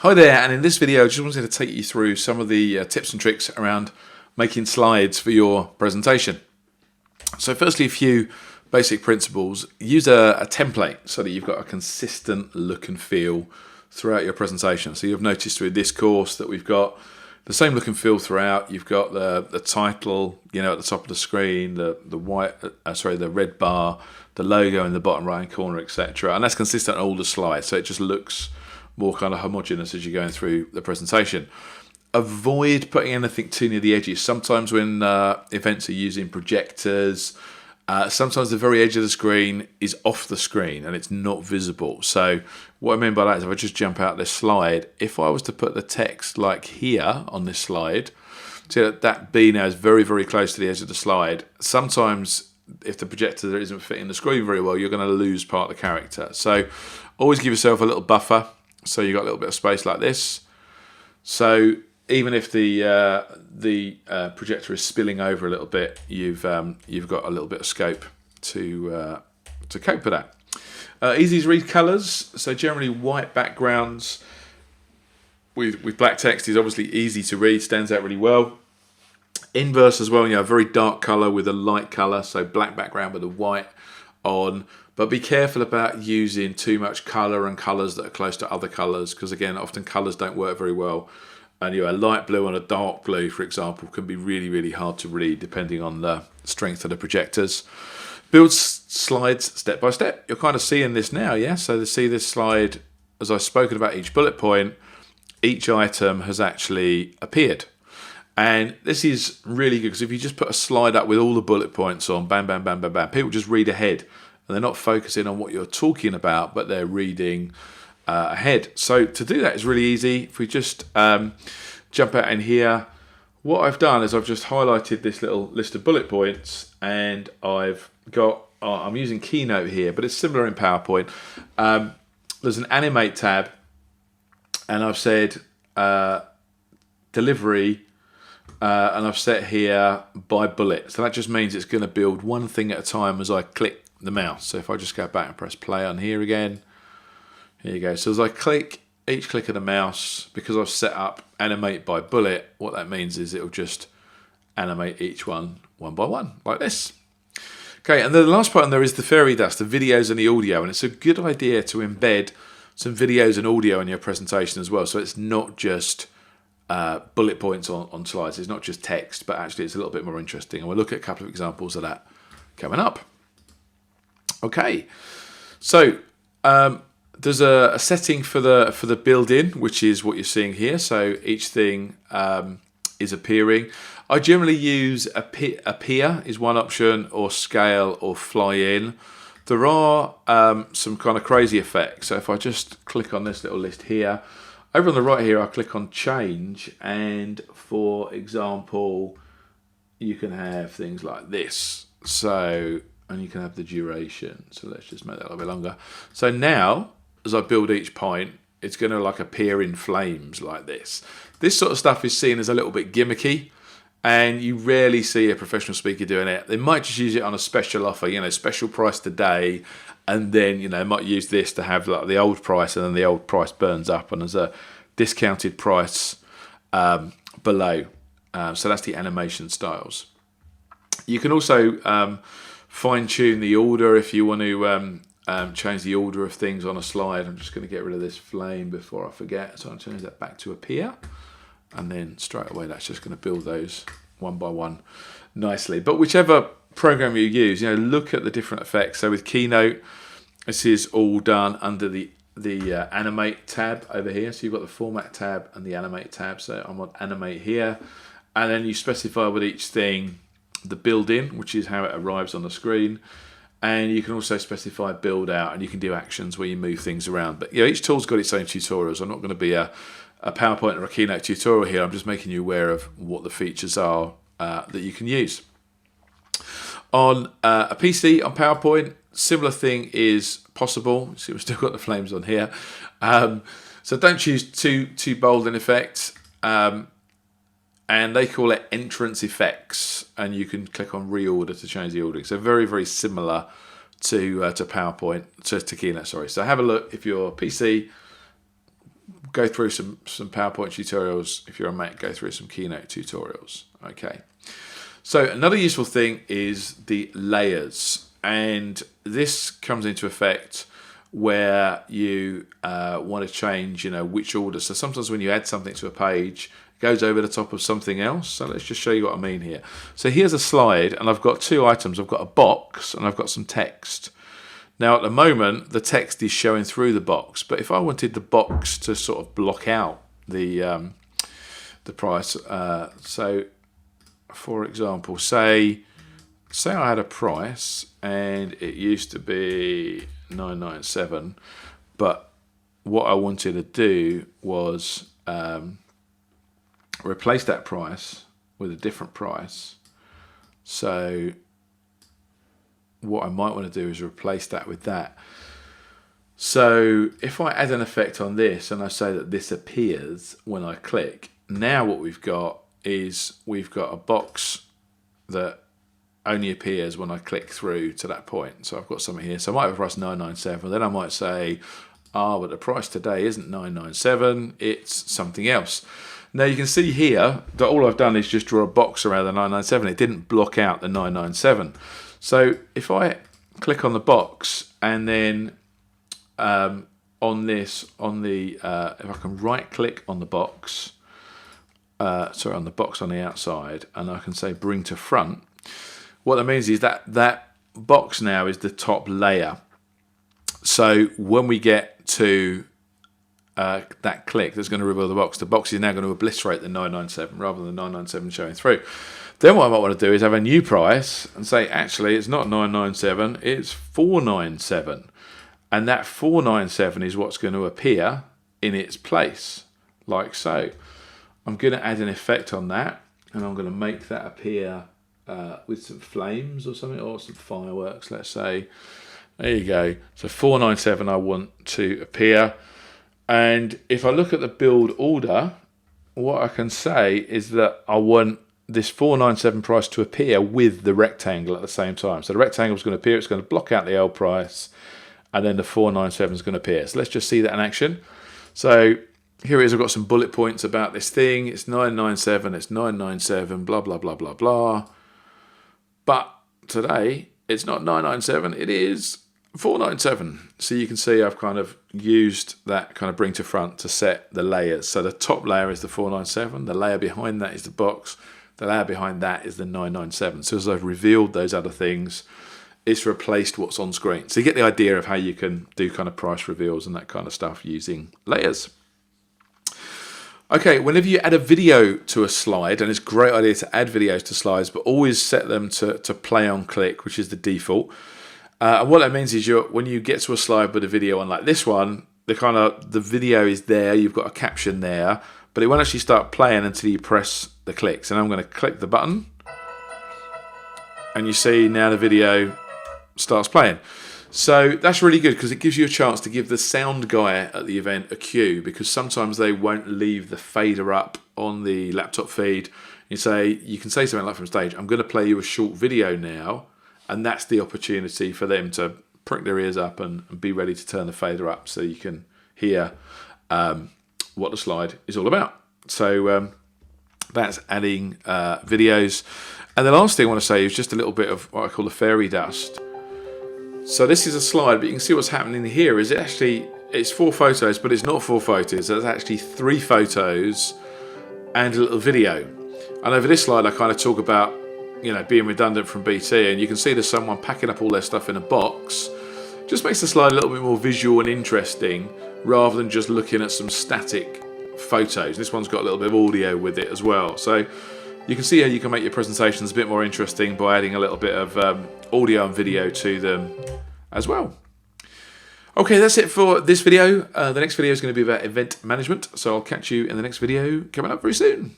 Hi there, and in this video I just wanted to take you through some of the tips and tricks around making slides for your presentation. So firstly, a few basic principles. Use a template so that you've got a consistent look and feel throughout your presentation. So you've noticed through this course that we've got the same look and feel throughout. You've got the title, at the top of the screen, the red bar, the logo in the bottom right hand corner, etc. And that's consistent on all the slides, so it just looks more kind of homogeneous as you're going through the presentation. Avoid putting anything too near the edges. Sometimes when events are using projectors, sometimes the very edge of the screen is off the screen and it's not visible. So what I mean by that is if I just jump out this slide, if I was to put the text like here on this slide, so that B now is very, very close to the edge of the slide. Sometimes if the projector isn't fitting the screen very well, you're going to lose part of the character. So always give yourself a little buffer. So you've got a little bit of space like this. So even if the projector is spilling over a little bit, you've got a little bit of scope to cope with that. Easy to read colours. So generally white backgrounds with black text is obviously easy to read, stands out really well. Inverse as well, a very dark colour with a light colour, so black background with a white on. But be careful about using too much colour and colours that are close to other colours, because again, often colours don't work very well. And a light blue and a dark blue, for example, can be really, really hard to read depending on the strength of the projectors. Build slides step by step. You're kind of seeing this now, yeah? So to see this slide, as I've spoken about each bullet point, each item has actually appeared. And this is really good because if you just put a slide up with all the bullet points on, bam, bam, bam, bam, bam, people just read ahead. And they're not focusing on what you're talking about, but they're reading ahead. So to do that is really easy. If we just jump out in here, what I've done is I've just highlighted this little list of bullet points, and I've got, I'm using Keynote here, but it's similar in PowerPoint. There's an Animate tab, and I've said Delivery, and I've set here by bullet. So that just means it's going to build one thing at a time as I click the mouse. So if I just go back and press play on here again, here you go. So as I click each click of the mouse, because I've set up animate by bullet, what that means is it'll just animate each one by one, like this. Okay, and the last part on there is the fairy dust, the videos and the audio, and it's a good idea to embed some videos and audio in your presentation as well. So it's not just bullet points on slides, it's not just text, but actually it's a little bit more interesting. And we'll look at a couple of examples of that coming up. Okay, so there's a setting for the build-in, which is what you're seeing here. So each thing is appearing. I generally use appear is one option, or scale, or fly in. There are some kind of crazy effects. So if I just click on this little list here, over on the right here, I click on change, and for example, you can have things like this. So, and you can have the duration. So let's just make that a little bit longer. So now, as I build each point, it's going to like appear in flames like this. This sort of stuff is seen as a little bit gimmicky, and you rarely see a professional speaker doing it. They might just use it on a special offer, special price today, and then they might use this to have like the old price, and then the old price burns up and there's a discounted price below. So that's the animation styles. You can also fine-tune the order if you want to change the order of things on a slide. I'm just going to get rid of this flame before I forget. So I'll change that back to appear. And then straight away, that's just going to build those one by one nicely. But whichever program you use, look at the different effects. So with Keynote, this is all done under the Animate tab over here. So you've got the Format tab and the Animate tab. So I'm on Animate here. And then you specify with each thing the build-in, which is how it arrives on the screen. And you can also specify build out, and you can do actions where you move things around. But each tool's got its own tutorials. I'm not going to be a PowerPoint or a Keynote tutorial here. I'm just making you aware of what the features are that you can use. On a PC, on PowerPoint, similar thing is possible. See, we've still got the flames on here. So don't choose too bold an effect. And they call it entrance effects, and you can click on reorder to change the ordering. So very, very similar to PowerPoint, to Keynote, sorry. So have a look if you're PC, go through some PowerPoint tutorials. If you're a Mac, go through some Keynote tutorials. Okay. So another useful thing is the layers, and this comes into effect where you want to change, which order. So sometimes when you add something to a page, it goes over the top of something else. So let's just show you what I mean here. So here's a slide, and I've got two items. I've got a box and I've got some text. Now at the moment, the text is showing through the box, but if I wanted the box to sort of block out the price, so for example, say I had a price and it used to be $9.97, but what I wanted to do was replace that price with a different price. So what I might want to do is replace that with that. So if I add an effect on this and I say that this appears when I click, now what we've got is we've got a box that only appears when I click through to that point. So I've got something here. So I might have a price $9.97. Then I might say, but the price today isn't $9.97, it's something else. Now you can see here that all I've done is just draw a box around the $9.97. It didn't block out the $9.97. So if I click on the box and then on the if I can right click on the box, on the box on the outside, and I can say bring to front, what that means is that that box now is the top layer. So when we get to that click that's going to reveal the box is now going to obliterate the 997 rather than the 997 showing through. Then what I might want to do is have a new price and say, actually, it's not 997, it's 497. And that 497 is what's going to appear in its place, like so. I'm going to add an effect on that, and I'm going to make that appear with some flames or something, or some fireworks, let's say. There you go. So 497 I want to appear. And if I look at the build order, what I can say is that I want this 497 price to appear with the rectangle at the same time. So the rectangle is going to appear, it's going to block out the old price, and then the 497 is going to appear. So let's just see that in action. So here it is, I've got some bullet points about this thing. It's 997, it's 997, blah, blah, blah, blah, blah. But today, it's not 997, it is 497. So you can see I've kind of used that kind of bring to front to set the layers. So the top layer is the 497, the layer behind that is the box, the layer behind that is the 997. So as I've revealed those other things, it's replaced what's on screen. So you get the idea of how you can do kind of price reveals and that kind of stuff using layers. Okay, whenever you add a video to a slide, and it's a great idea to add videos to slides, but always set them to play on click, which is the default. And what that means is when you get to a slide with a video on like this one, the video is there, you've got a caption there, but it won't actually start playing until you press the clicks. And I'm going to click the button, and you see now the video starts playing. So that's really good because it gives you a chance to give the sound guy at the event a cue, because sometimes they won't leave the fader up on the laptop feed. You can say something like from stage, I'm going to play you a short video now, and that's the opportunity for them to prick their ears up and be ready to turn the fader up so you can hear what the slide is all about. So that's adding videos. And the last thing I want to say is just a little bit of what I call the fairy dust. So this is a slide, but you can see what's happening here is it's 4 photos, but it's not 4 photos. There's actually 3 photos and a little video. And over this slide, I kind of talk about, being redundant from BT, and you can see there's someone packing up all their stuff in a box. Just makes the slide a little bit more visual and interesting rather than just looking at some static photos. This one's got a little bit of audio with it as well. So you can see how you can make your presentations a bit more interesting by adding a little bit of audio and video to them as well. Okay, that's it for this video. The next video is going to be about event management, so I'll catch you in the next video coming up very soon.